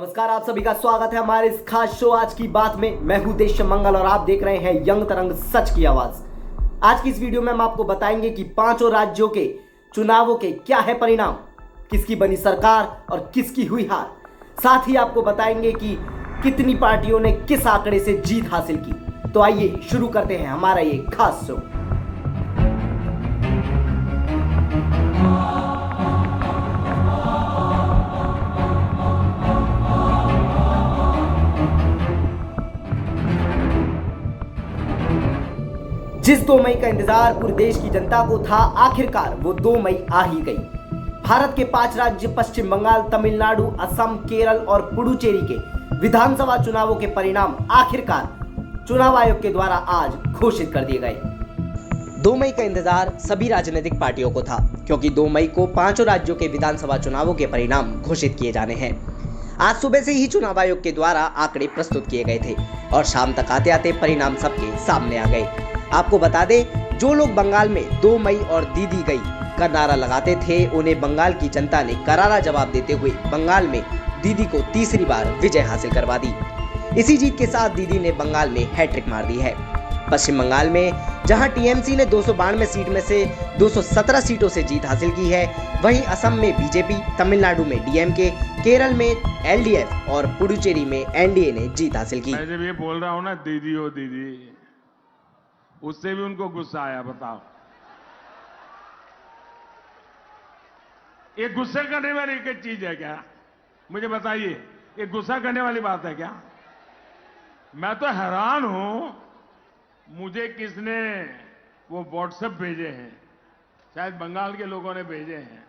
नमस्कार, आप सभी का स्वागत है हमारे इस खास शो आज की बात में। मैं हूं देश मंगल और आप देख रहे हैं यंग तरंग सच की आवाज। आज की इस वीडियो में हम आपको बताएंगे कि पांचों राज्यों के चुनावों के क्या है परिणाम, किसकी बनी सरकार और किसकी हुई हार। साथ ही आपको बताएंगे कि कितनी पार्टियों ने किस आंकड़े से जीत हासिल की। तो आइए शुरू करते हैं हमारा ये खास शो। जिस 2 मई का इंतजार पूरे देश की जनता को था, आखिरकार वो 2 मई आ ही गई। भारत के 5 राज्य पश्चिम बंगाल, तमिलनाडु, असम, केरल और पुडुचेरी के विधानसभा चुनावों के परिणाम आखिरकार चुनाव आयोग के द्वारा आज घोषित कर दिए गए। 2 मई का इंतजार सभी राजनीतिक पार्टियों को था, क्योंकि 2 मई को 5 राज्यों के विधानसभा चुनावों के परिणाम घोषित किए जाने हैं। आज सुबह से ही चुनाव आयोग के द्वारा आंकड़े प्रस्तुत किए गए थे और शाम तक आते आते परिणाम सबके सामने आ गए। आपको बता दें, जो लोग बंगाल में 2 मई और दीदी गई का नारा लगाते थे, उन्हें बंगाल की जनता ने करारा जवाब देते हुए बंगाल में दीदी को तीसरी बार विजय हासिल करवा दी। इसी जीत के साथ दीदी ने बंगाल में हैट्रिक मार दी है। पश्चिम बंगाल में जहां टीएमसी ने 292 सीट में से 217 सीटों से जीत हासिल की है, वहीं असम में बीजेपी, तमिलनाडु में डीएमके, केरल में एलडीएफ और पुडुचेरी में एनडीए ने जीत हासिल की। मैं जब ये बोल रहा हूं ना दीदी ओ दीदी, उससे भी उनको गुस्सा आया। बताओ, ये गुस्सा करने वाली एक चीज है क्या? मुझे बताइए, ये गुस्सा करने वाली बात है क्या? मैं तो हैरान हूं, मुझे किसने वो व्हाट्सएप भेजे हैं, शायद बंगाल के लोगों ने भेजे हैं।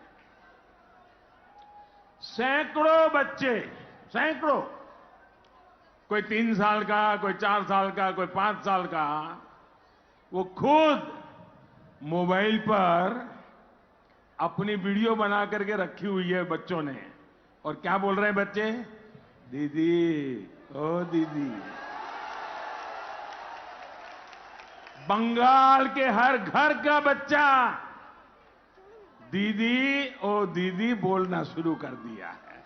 सैकड़ों बच्चे, सैकड़ों, कोई 3 साल का, कोई 4 साल का, कोई 5 साल का, वो खुद मोबाइल पर अपनी वीडियो बना करके रखी हुई है बच्चों ने। और क्या बोल रहे हैं बच्चे? दीदी ओ दीदी। बंगाल के हर घर का बच्चा दीदी ओ दीदी बोलना शुरू कर दिया है।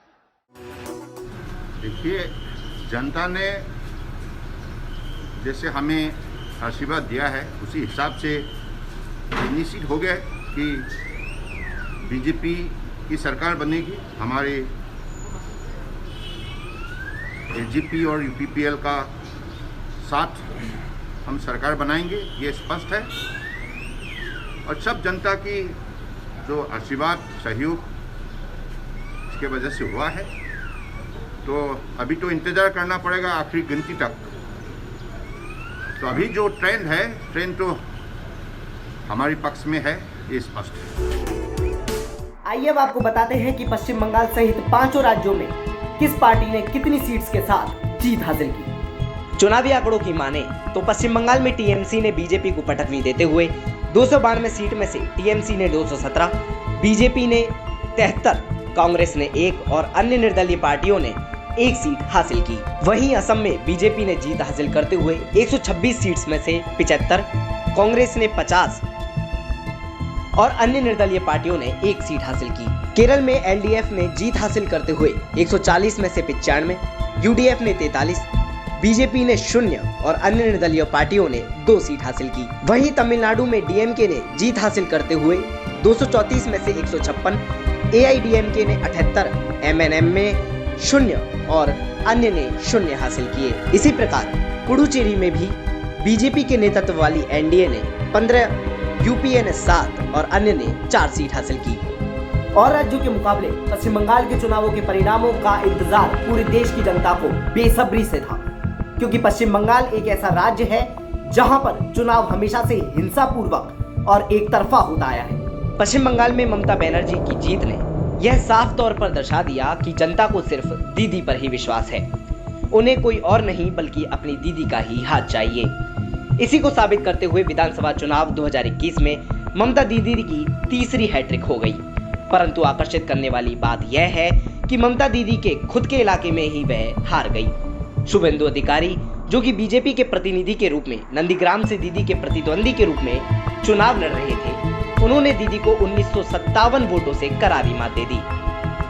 देखिए, जनता ने जैसे हमें आशीर्वाद दिया है, उसी हिसाब से निश्चित हो गया कि बीजेपी की सरकार बनेगी। हमारे एलजेपी और यूपीपीएल का साथ हम सरकार बनाएंगे, ये स्पष्ट है। और सब जनता की जो आशीर्वाद, सहयोग, इसके वजह से हुआ है। तो अभी तो इंतजार करना पड़ेगा आखिरी गिनती तक। तो अभी जो ट्रेंड है, ट्रेंड तो हमारे पक्ष में है, ये स्पष्ट है। आइए अब आपको बताते हैं कि पश्चिम बंगाल सहित 5 राज्यों में किस पार्टी ने कितनी सीट्स के साथ जीत हासिल की। चुनावी आंकड़ों की माने तो पश्चिम बंगाल में टीएमसी ने बीजेपी को पटकनी देते हुए 292 सीट में से टीएमसी ने 217, बीजेपी ने 73, कांग्रेस ने 1 और अन्य निर्दलीय पार्टियों ने 1 सीट हासिल की। वहीं असम में बीजेपी ने जीत हासिल करते हुए 126 सीट्स में से 75, कांग्रेस ने 50 और अन्य निर्दलीय पार्टियों ने 1 सीट हासिल की। केरल में एलडीएफ ने जीत हासिल करते हुए 140 में से 95, यूडीएफ ने 43, बीजेपी ने 0 और अन्य निर्दलीय पार्टियों ने 2 सीट हासिल की। वहीं तमिलनाडु में डीएमके ने जीत हासिल करते हुए 234 में से 156, एआईडीएमके ने 78, एमएनएम में 0 और अन्य ने 0 हासिल किए। इसी प्रकार पुडुचेरी में भी बीजेपी के नेतृत्व वाली एनडीए ने 15, यूपीए ने 7 और अन्य ने 4 सीट हासिल की। और राज्यों के मुकाबले पश्चिम बंगाल के चुनावों के परिणामों का इंतजार पूरे देश की जनता को बेसब्री से था, क्योंकि पश्चिम बंगाल एक ऐसा राज्य है जहां पर चुनाव हमेशा से हिंसापूर्वक और एक तरफा होता आया है। पश्चिम बंगाल में ममता बनर्जी की जीत ने यह साफ तौर पर दर्शा दिया कि जनता को सिर्फ दीदी पर ही विश्वास है। उन्हें कोई और नहीं बल्कि अपनी दीदी का ही हाथ चाहिए। इसी को साबित करते हुए विधानसभा चुनाव 2021 में ममता दीदी की तीसरी हैट्रिक हो गई। परंतु आकर्षित करने वाली बात यह है कि ममता दीदी के खुद के इलाके में ही वह हार गई। शुभेंदु अधिकारी, जो कि बीजेपी के प्रतिनिधि के रूप में नंदीग्राम से दीदी के प्रतिद्वंदी के रूप में चुनाव लड़ रहे थे, उन्होंने दीदी को 1957 वोटों से करारी मात दे दी।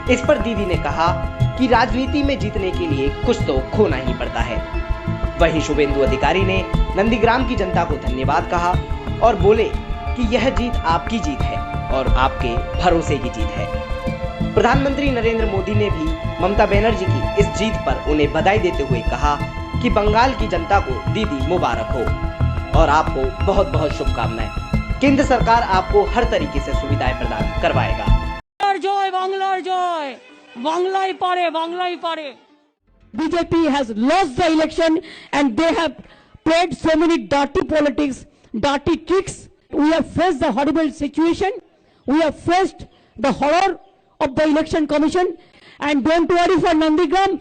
इस पर दीदी ने कहा कि राजनीति में जीतने के लिए कुछ तो खोना ही पड़ता है। वहीं शुभेंदु अधिकारी ने नंदीग्राम की जनता को धन्यवाद कहा और बोले कि यह जीत आपकी जीत है और आपके भरोसे की जीत है। प्रधानमंत्री नरेंद्र मोदी ने भी ममता बनर्जी की इस जीत पर उन्हें बधाई देते हुए कहा कि बंगाल की जनता को दीदी मुबारक हो और आपको बहुत बहुत शुभकामनाएं। केंद्र सरकार आपको हर तरीके से सुविधाएं प्रदान करवाएगा। जय बांग्लार जय, बांग्लाई पारे, बांग्लाई पारे। BJP has lost the election and they have played so many dirty politics, dirty tricks. We have faced the horrible situation. We have faced the horror of the election commission. And don't worry for Nandigram.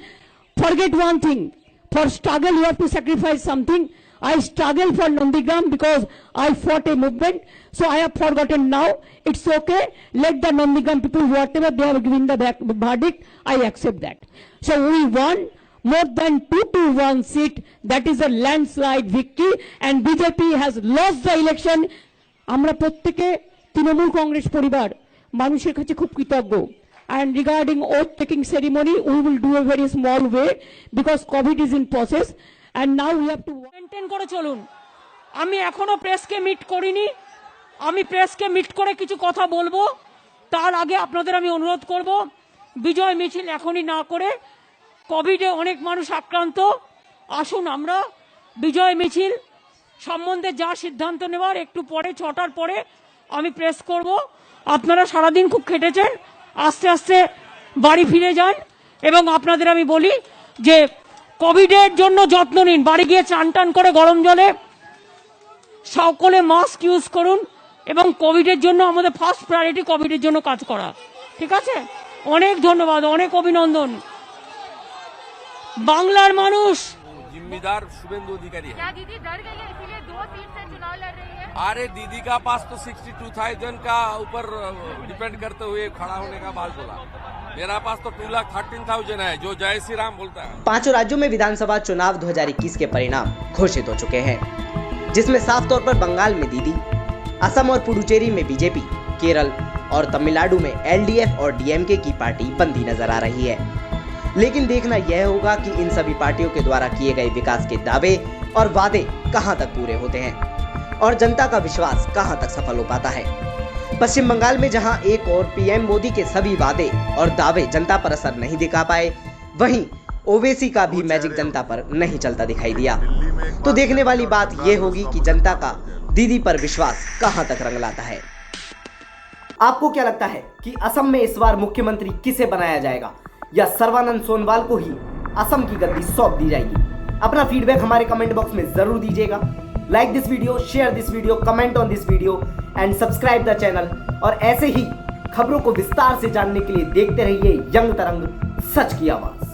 Forget one thing. For struggle, you have to sacrifice something. I struggle for Nandigram because I fought a movement. So I have forgotten now. It's okay. Let the Nandigram people, whatever they have given the verdict, I accept that. So we won more than 2-1 seat. That is a landslide victory. And BJP has lost the election. আমরা প্রত্যেকে তৃণমূল কংগ্রেস পরিবার মানুষের কাছে খুব কৃতজ্ঞ। And regarding oath taking ceremony, we will do a very small way because COVID is in process. And now we have to maintain করে চলুন। আমি এখনো প্রেসকে মিট করিনি। আমি প্রেসকে মিট করে কিছু কথা বলবো। তার আগে আপনাদের আমি অনুরোধ করব, বিজয় মিছিল এখনই না করে, কোভিডে অনেক মানুষ আক্রান্ত, আসুন আমরা বিজয় মিছিল সম্বন্ধে যা সিদ্ধান্ত নেওয়ার একটু পরে 6টার পরে আমি প্রেস করব। আপনারা সারাদিন খুব খেটেছেন, আস্তে আস্তে বাড়ি ফিরে যান এবং আপনাদের আমি বলি যে কোভিডের জন্য যত্ন নিন। বাড়ি গিয়ে চান টান করে গরম জলে সকলে মাস্ক ইউজ করুন এবং কোভিডের জন্য আমাদের ফার্স্ট প্রায়োরিটি কোভিডের জন্য কাজ করা। ঠিক আছে, অনেক ধন্যবাদ, অনেক অভিনন্দন। বাংলার মানুষ जिम्मेदार शुभेंदु अधिकारी है। क्या दीदी डर गई है इसीलिए 2 सीट से चुनाव लड़ रही है? अरे दीदी का पास तो 62,000 का ऊपर डिपेंड करते हुए खड़ा होने का बात बोला। मेरा पास तो 2,13,000 है, जो जय श्री राम बोलता है। 5 राज्यों में विधानसभा चुनाव 2021 के परिणाम घोषित हो चुके हैं, जिसमें साफ तौर पर बंगाल में दीदी, असम और पुडुचेरी में बीजेपी, केरल और तमिलनाडु में एलडीएफ और डीएमके की पार्टी बंदी नजर आ रही है। लेकिन देखना यह होगा कि इन सभी पार्टियों के द्वारा किए गए विकास के दावे और वादे कहां तक पूरे होते हैं और जनता का विश्वास कहां तक सफल हो पाता है। पश्चिम बंगाल में जहां एक और पीएम मोदी के सभी वादे और दावे जनता पर असर नहीं दिखा पाए, वहीं ओवैसी का भी मैजिक जनता पर नहीं चलता दिखाई दिया। तो देखने वाली बात यह होगी कि जनता का दीदी पर विश्वास कहां तक रंग लाता है। आपको क्या लगता है कि असम में इस बार मुख्यमंत्री किसे बनाया जाएगा या सर्बानंद सोनोवाल को ही असम की गद्दी सौंप दी जाएगी? अपना फीडबैक हमारे कमेंट बॉक्स में जरूर दीजिएगा। Like this video, share this video, comment on this video and subscribe the channel. और ऐसे ही खबरों को विस्तार से जानने के लिए देखते रहिए यंग तरंग, सच की आवाज।